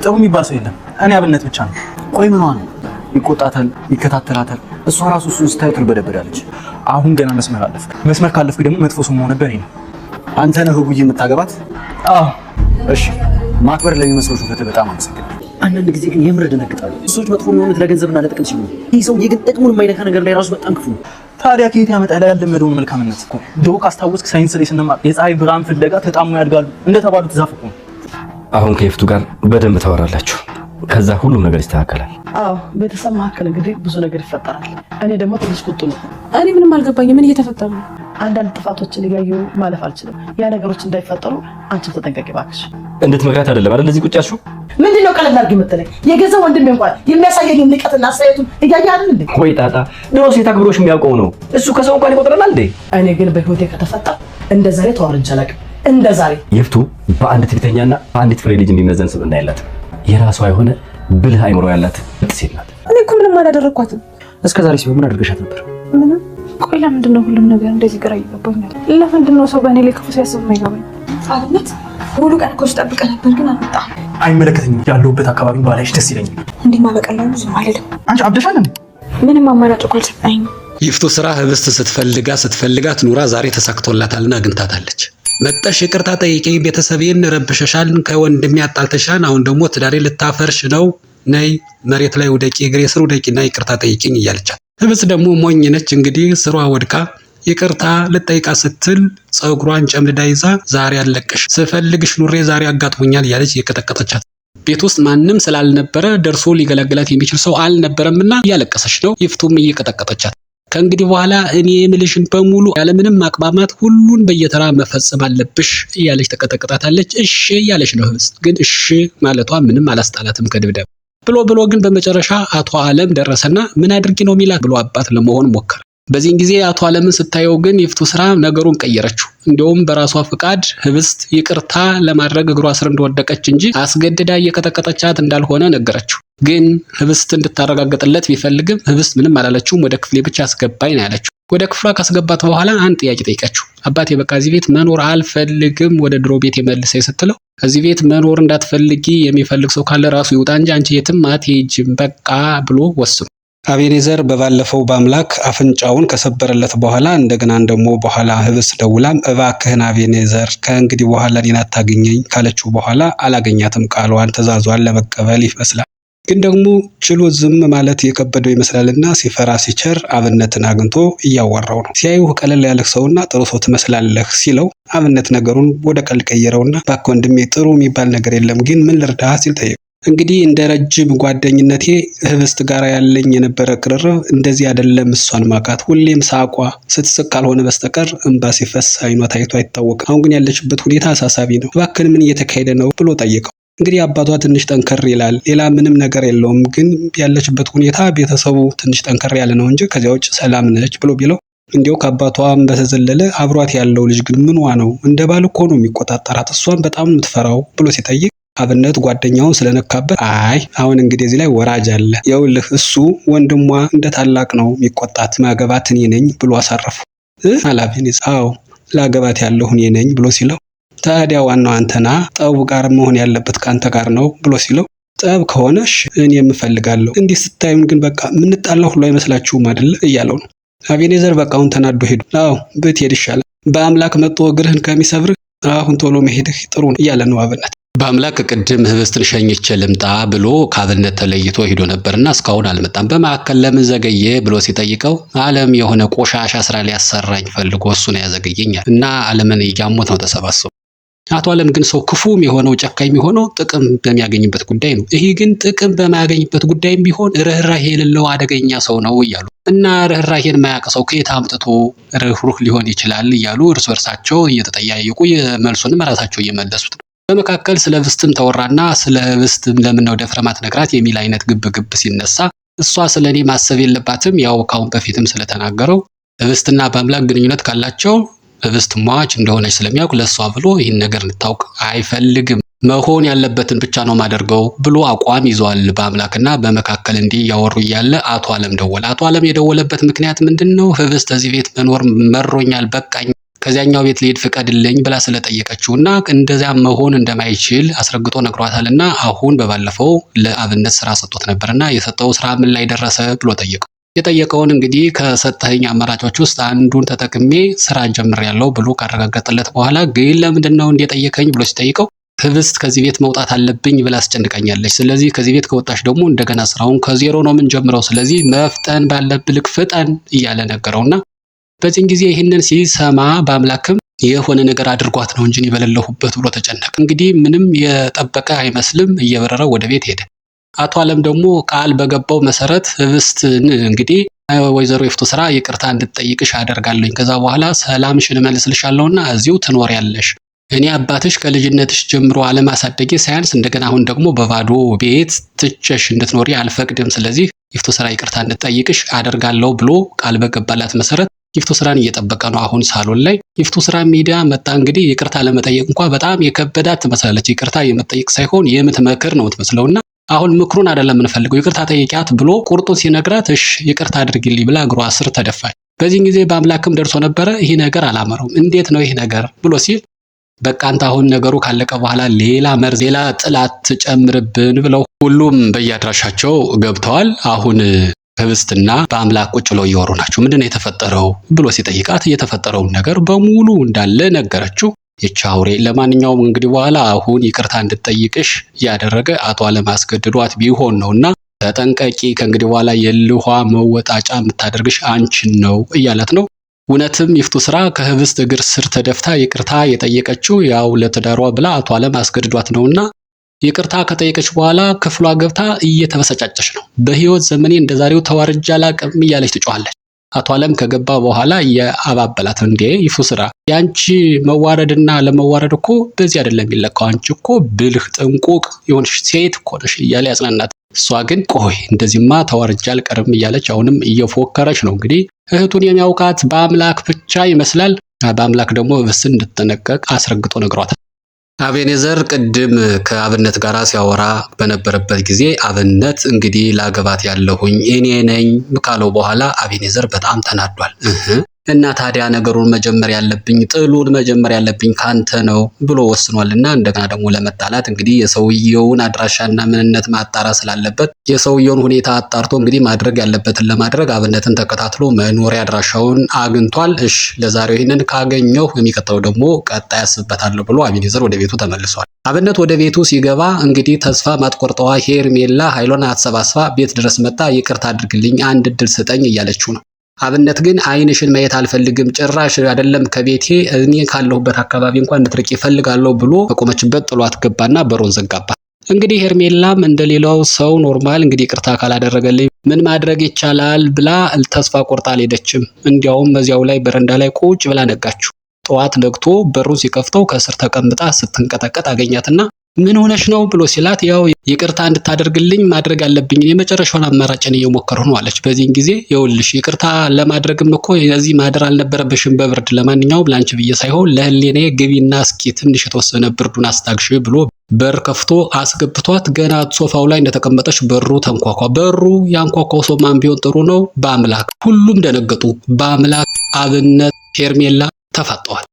ጥሩ የሚባል ሰው የለም። እኔ አብነት ብቻ ነው። ቆይ ምን ሆነ? ይቆጣታል፣ ይከታተላታል። እሷ ራሱ እሱን ስታይ ትርበደበዳለች። አሁን ገና መስመር አለፍክ። መስመር ካለፍክ ደግሞ መጥፎ ሰው መሆን ነበር። አንተ ነህ ህጉዬ የምታገባት? አዎ። እሺ፣ ማክበር ለሚመስለው ሹፈት በጣም አመሰግናለሁ። አንዳንድ ጊዜ ግን የምር ደነግጣለሁ። ሰዎች መጥፎ የሚሆኑት ለገንዘብና ለጥቅም ሲሉ፣ ይህ ሰው የግድ ጥቅሙን የማይነካ ነገር ላይ ራሱ በጣም ክፉ ነው። ታዲያ ከየት ያመጣል ያልለመደውን መልካምነት እኮ። ድሮ ካስታወስክ ሳይንስ ላይ ስንማር የፀሐይ ብርሃን ፍለጋ ተጣሙ ያድጋሉ እንደተባሉት ዛፍ እኮ። አሁን ከይፍቱ ጋር በደንብ ታወራላችሁ። ከዛ ሁሉም ነገር ይስተካከላል። አዎ፣ ቤተሰብ መካከል እንግዲህ ብዙ ነገር ይፈጠራል። እኔ ደግሞ ትንሽ ቁጡ ነው። እኔ ምንም አልገባኝም። ምን እየተፈጠረ ነው? አንዳንድ ጥፋቶችን እያየሁ ማለፍ አልችልም። ያ ነገሮች እንዳይፈጠሩ አንቺም ተጠንቀቂ እባክሽ። እንድትመክራት አይደለም አይደል እዚህ ቁጭ ያልሽው? ምንድነው ቀለል አድርጊ የምትለኝ? የገዛ ወንድሜ እንኳን የሚያሳየኝ ንቀትና አስተያየቱን እያየህ አይደል እንዴ? ወይ ጣጣ፣ ድሮ ሴት አክብሮሽ የሚያውቀው ነው እሱ። ከሰው እንኳን ይቆጥረናል እንዴ? እኔ ግን በህይወቴ ከተፈጣ እንደ ዛሬ ተዋርጄ አላውቅም። እንደ ዛሬ ይፍቱ በአንድ ትዕቢተኛና በአንዲት ፍሬ ልጅ የሚመዘን ስብዕና የላትም። የራሷ የሆነ ብልህ አይምሮ ያላት ሴት ናት። እኔ እኮ ምንም አላደረኳትም። እስከ ዛሬ ሲሆን ምን አድርገሻት ነበር? ምንም። ቆይ ለምንድን ነው ሁሉም ነገር እንደዚህ ግራ ይገባኛል? ለምንድን ነው ሰው በእኔ ላይ ክፉ ሲያስብ የማይገባኝ? አብነት ሙሉ ቀን እኮ ስጠብቀህ ነበር ግን አልመጣም። አይመለከተኝም። ያለሁበት አካባቢ ባላይሽ ደስ ይለኛል። እንዲህ ማበቀላሉ ዝም አልልም። አንቺ አብደሻል እንዴ? ምንም አማራጭ እኮ አልሰጠኝም። ይፍቱ ስራ ህብስት ስትፈልጋት ኑራ ዛሬ ተሳክቶላታልና አግኝታታለች። መጠሽ ይቅርታ ጠይቂኝ፣ ቤተሰቤን ረብሸሻል፣ ከወንድሜ አጣልተሻል፣ አሁን ደግሞ ትዳሬ ልታፈርሽ ነው፣ ነይ መሬት ላይ ወደቂ፣ እግሬ ስር ወደቂና ይቅርታ ጠይቂኝ እያለቻት። ህብስት ደግሞ ሞኝ ነች እንግዲህ ስሯ ወድቃ ይቅርታ ልጠይቃ ስትል ፀጉሯን ጨምድዳ ይዛ ዛሬ አለቀሽ ስፈልግሽ ኑሬ ዛሬ አጋጥሞኛል እያለች እየቀጠቀጠቻት። ቤት ውስጥ ማንም ስላልነበረ ደርሶ ሊገላግላት የሚችል ሰው አልነበረምና እያለቀሰች ነው። ይፍቱም እየቀጠቀጠቻት ከእንግዲህ በኋላ እኔ የምልሽን በሙሉ ያለምንም ማቅማማት ሁሉን በየተራ መፈጸም አለብሽ እያለች ተቀጠቅጣታለች። እሺ እያለች ነው። ህብስት ግን እሺ ማለቷ ምንም አላስጣላትም ከድብደብ ብሎ ግን በመጨረሻ አቶ አለም ደረሰና ምን አድርጊ ነው የሚላት ብሎ አባት ለመሆን ሞከረ። በዚህን ጊዜ አቶ አለምን ስታየው ግን ይፍቱ ስራ ነገሩን ቀየረችው። እንደውም በራሷ ፍቃድ ህብስት ይቅርታ ለማድረግ እግሯ ስር እንደወደቀች እንጂ አስገድዳ እየቀጠቀጠቻት እንዳልሆነ ነገረችው። ግን ህብስት እንድታረጋግጥለት ቢፈልግም ህብስት ምንም አላለችውም። ወደ ክፍሌ ብቻ አስገባኝ ነው ያለችው። ወደ ክፍሏ ካስገባት በኋላ አንድ ጥያቄ ጠይቀችው። አባቴ በቃ እዚህ ቤት መኖር አልፈልግም፣ ወደ ድሮ ቤት የመልሰኝ ስትለው እዚህ ቤት መኖር እንዳትፈልጊ የሚፈልግ ሰው ካለ ራሱ ይውጣ እንጂ አንቺ የትም አትሄጂም በቃ ብሎ ወስኑ። አቤኔዘር በባለፈው በአምላክ አፍንጫውን ከሰበረለት በኋላ እንደገና ደግሞ በኋላ ህብስት ደውላም እባክህን አቤኔዘር ከእንግዲህ በኋላ እኔን አታገኘኝ ካለችው በኋላ አላገኛትም። ቃሏን ትዕዛዟን ለመቀበል ይመስላል። ግን ደግሞ ችሎ ዝም ማለት የከበደው ይመስላልና ሲፈራ ሲቸር አብነትን አግኝቶ እያወራው ነው። ሲያዩህ ቀለል ያለህ ሰውና ጥሩ ሰው ትመስላለህ ሲለው አብነት ነገሩን ወደ ቀልድ ቀየረውና እባክህ ወንድሜ ጥሩ የሚባል ነገር የለም ግን ምን ልርዳህ ሲል ጠየቀው። እንግዲህ እንደ ረጅም ጓደኝነቴ ህብስት ጋር ያለኝ የነበረ ቅርርብ እንደዚህ አይደለም። እሷን ማቃት ሁሌም ሳቋ ስትስቅ ካልሆነ በስተቀር እንባ ሲፈስ አይኗ ታይቶ አይታወቅም። አሁን ግን ያለችበት ሁኔታ አሳሳቢ ነው። እባክህን ምን እየተካሄደ ነው ብሎ ጠየቀው። እንግዲህ አባቷ ትንሽ ጠንከር ይላል፣ ሌላ ምንም ነገር የለውም። ግን ያለችበት ሁኔታ ቤተሰቡ ትንሽ ጠንከር ያለ ነው እንጂ ከዚያ ውጭ ሰላም ነች ብሎ ቢለው እንዲያው ከአባቷም በተዘለለ አብሯት ያለው ልጅ ግን ምንዋ ነው? እንደ ባል እኮ ነው የሚቆጣጠራት፣ እሷን በጣም የምትፈራው ብሎ ሲጠይቅ አብነት ጓደኛውን ስለነካበት አይ አሁን እንግዲህ እዚህ ላይ ወራጅ አለ። ይኸውልህ እሱ ወንድሟ እንደ ታላቅ ነው የሚቆጣት፣ ማገባት እኔ ነኝ ብሎ አሳረፉ። አላቤኔዝ አዎ ላገባት ያለሁ እኔ ነኝ ብሎ ሲለው ታዲያ ዋናው አንተና ጠቡ ጋር መሆን ያለበት ካንተ ጋር ነው ብሎ ሲለው ጠብ ከሆነሽ እኔ የምፈልጋለሁ እንዲህ ስታዩን ግን በቃ ምንጣላው ሁሉ አይመስላችሁም አይደለ እያለው ነው። አቤኔዘር በቃውን ተናዶ ሄዱ። አዎ ብትሄድ ይሻላል፣ በአምላክ መጥቶ እግርህን ከሚሰብርህ አሁን ቶሎ መሄድህ ጥሩ ነው እያለ ነው አብነት። በአምላክ ቅድም ህብስትን ሸኝቼ ልምጣ ብሎ ከአብነት ተለይቶ ሄዶ ነበርና እስካሁን አልመጣም። በመካከል ለምን ዘገየ ብሎ ሲጠይቀው አለም የሆነ ቆሻሻ ስራ ሊያሰራኝ ፈልጎ እሱ ነው ያዘገየኛል እና አለምን እያሞት ነው ተሰባስበው። አቶ አለም ግን ሰው ክፉም የሆነው ጨካኝ የሚሆነው ጥቅም በሚያገኝበት ጉዳይ ነው። ይሄ ግን ጥቅም በማያገኝበት ጉዳይም ቢሆን ርህራሄ የሌለው አደገኛ ሰው ነው እያሉ እና ርህራሄን ማያውቅ ሰው ከየት አምጥቶ ርህሩህ ሊሆን ይችላል እያሉ እርስ በርሳቸው እየተጠያየቁ የመልሱንም ራሳቸው እየመለሱት ነው። በመካከል ስለ ህብስትም ተወራና ስለ ህብስትም ለምን ነው ደፍረ ማትነግራት የሚል አይነት ግብ ሲነሳ እሷ ስለኔ ማሰብ የለባትም ያው ካሁን በፊትም ስለተናገረው ህብስትና በአምላክ ግንኙነት ካላቸው ህብስት ሟች እንደሆነች ስለሚያውቅ ለሷ ብሎ ይህን ነገር እንድታውቅ አይፈልግም። መሆን ያለበትን ብቻ ነው ማደርገው ብሎ አቋም ይዟል በአምላክና በመካከል እንዲህ ያወሩ እያለ አቶ አለም ደወለ። አቶ አለም የደወለበት ምክንያት ምንድነው? ህብስት እዚህ ቤት መኖር መሮኛል በቃኝ ከዚያኛው ቤት ልሄድ ፍቀድልኝ ብላ ስለጠየቀችውና እንደዚያ መሆን እንደማይችል አስረግጦ ነግሯታልና አሁን በባለፈው ለአብነት ስራ ሰጥቶት ነበርና የሰጠው ስራ ምን ላይ ደረሰ ብሎ ጠየቀው። የጠየቀውን እንግዲህ ከሰጠኝ አማራጮች ውስጥ አንዱን ተጠቅሜ ስራ ጀምሬያለሁ ብሎ ካረጋገጠለት በኋላ ግን ለምንድነው እንደጠየቀኝ ብሎ ሲጠይቀው ህብስት ከዚህ ቤት መውጣት አለብኝ ብላ አስጨንቃኛለች። ስለዚህ ከዚህ ቤት ከወጣሽ ደግሞ እንደገና ስራውን ከዜሮ ነው የምንጀምረው። ስለዚህ መፍጠን ባለብህ ልክ ፍጠን እያለ ነገረውና በዚህን ጊዜ ይህንን ሲሰማ በአምላክም የሆነ ነገር አድርጓት ነው እንጂ በሌለሁበት ብሎ ተጨነቀ። እንግዲህ ምንም የጠበቀ አይመስልም። እየበረረ ወደ ቤት ሄደ። አቶ አለም ደግሞ ቃል በገባው መሰረት ህብስትን እንግዲህ ወይዘሮ ይፍቱ ስራ ይቅርታ እንድትጠይቅሽ አደርጋለሁ። ከዛ በኋላ ሰላምሽን እመልስልሻለሁና እዚሁ ትኖሪያለሽ። እኔ አባትሽ ከልጅነትሽ ጀምሮ አለማሳደጌ ሳያንስ እንደገና አሁን ደግሞ በባዶ ቤት ትቸሽ እንድትኖሪ አልፈቅድም። ስለዚህ ይፍቱ ስራ ይቅርታ እንድትጠይቅሽ አደርጋለሁ ብሎ ቃል በገባላት መሰረት ይፍቱ ስራን እየጠበቀ ነው። አሁን ሳሎን ላይ ይፍቱ ስራ ሚዲያ መጣ። እንግዲህ ይቅርታ ለመጠየቅ እንኳን በጣም የከበዳት ትመስላለች። ይቅርታ የመጠየቅ ሳይሆን የምትመክር ነው የምትመስለውና አሁን ምክሩን አይደለም የምንፈልገው ይቅርታ ጠይቂያት ብሎ ቁርጡን ሲነግራት እሺ ይቅርታ አድርጊልኝ ብላ እግሯ ስር ተደፋች። በዚህ ጊዜ በአምላክም ደርሶ ነበረ። ይህ ነገር አላመረውም። እንዴት ነው ይህ ነገር ብሎ ሲል በቃ አንተ አሁን ነገሩ ካለቀ በኋላ ሌላ መርዝ ሌላ ጥላት ትጨምርብን ብለው ሁሉም በየአድራሻቸው ገብተዋል። አሁን ህብስትና በአምላክ ቁጭ ብለው እያወሩ ናቸው። ምንድነው የተፈጠረው ብሎ ሲጠይቃት የተፈጠረውን ነገር በሙሉ እንዳለ ነገረችው። የቻውሬ ለማንኛውም እንግዲህ በኋላ አሁን ይቅርታ እንድትጠይቅሽ ያደረገ አቶ አለም አስገድዷት ቢሆን ነውና ተጠንቀቂ፣ ከእንግዲህ በኋላ የልኋ መወጣጫ የምታደርግሽ አንቺን ነው እያላት ነው። እውነትም ይፍቱ ስራ ከህብስት እግር ስር ተደፍታ ይቅርታ የጠየቀችው ያው ለትዳሯ ብላ አቶ አለም አስገድዷት ነውና ይቅርታ ከጠየቀች በኋላ ክፍሏ ገብታ እየተበሰጫጨች ነው። በህይወት ዘመኔ እንደዛሬው ተዋርጃ አላቅም እያለች ትጮኻለች። አቶ አለም ከገባ በኋላ የአባበላት እንዴ ይፍቱ ስራ ያንቺ መዋረድና ለመዋረድ እኮ በዚህ አይደለም የሚለካው። አንቺ እኮ ብልህ ጥንቁቅ የሆንሽ ሴት እኮ ነሽ እያለ ያጽናናት። እሷ ግን ቆይ እንደዚህማ ተዋርጃ አልቀርም እያለች አሁንም እየፎከረች ነው። እንግዲህ እህቱን የሚያውቃት በአምላክ ብቻ ይመስላል። በአምላክ ደግሞ ህብስትን እንድትጠነቀቅ አስረግጦ ነግሯታል። አቤኔዘር ቅድም ከአብነት ጋር ሲያወራ በነበረበት ጊዜ አብነት እንግዲህ ላገባት ያለሁኝ እኔ ነኝ ካለው በኋላ አቤኔዘር በጣም ተናዷል። እና ታዲያ ነገሩን መጀመር ያለብኝ ጥሉን መጀመር ያለብኝ ካንተ ነው ብሎ ወስኗልና እንደገና ደግሞ ለመጣላት እንግዲህ የሰውየውን አድራሻና ምንነት ማጣራት ስላለበት የሰውየውን ሁኔታ አጣርቶ እንግዲህ ማድረግ ያለበትን ለማድረግ አብነትን ተከታትሎ መኖሪያ አድራሻውን አግኝቷል። እሺ ለዛሬው ይሄንን ካገኘው የሚከተለው ደግሞ ቀጣይ ያስብበታለሁ ብሎ አቤኔዘር ወደ ቤቱ ተመልሷል። አብነት ወደ ቤቱ ሲገባ እንግዲህ ተስፋ ማትቆርጠዋ ሄርሜላ ኃይሏን አሰባስባ ቤት ድረስ መጣ። ይቅርታ አድርግልኝ፣ አንድ እድል ስጠኝ እያለችው ነው። አብነት ግን አይንሽን ማየት አልፈልግም፣ ጭራሽ አይደለም ከቤቴ እኔ ካለሁበት አካባቢ እንኳን እንድትርቂ እፈልጋለሁ ብሎ በቆመችበት ጥሏት ገባና በሩን ዘጋባት። እንግዲህ ሄርሜላም እንደሌላው ሰው ኖርማል እንግዲህ ይቅርታ ካላደረገልኝ ምን ማድረግ ይቻላል ብላ ተስፋ ቆርጣ አልሄደችም። እንዲያውም በዚያው ላይ በረንዳ ላይ ቁጭ ብላ ነጋችሁ። ጠዋት ነግቶ በሩን ሲከፍተው ከስር ተቀምጣ ስትንቀጠቀጥ አገኛትና ምን ሆነሽ ነው ብሎ ሲላት ያው ይቅርታ እንድታደርግልኝ ማድረግ ያለብኝ የመጨረሻውን አማራጭን እየሞከርኩ ነው አለች። በዚህን ጊዜ ይኸውልሽ ይቅርታ ለማድረግም እኮ የዚህ ማደር አልነበረብሽም በብርድ ለማንኛውም ላንቺ ብዬ ሳይሆን ለህሊኔ ግቢና እስኪ ትንሽ የተወሰነ ብርዱን አስታግሽ ብሎ በር ከፍቶ አስገብቷት ገና ሶፋው ላይ እንደተቀመጠች በሩ ተንኳኳ። በሩ ያንኳኳው ሰው ማን ቢሆን ጥሩ ነው? በአምላክ። ሁሉም ደነገጡ። በአምላክ አብነት ሄርሜላ ተፋጠዋል።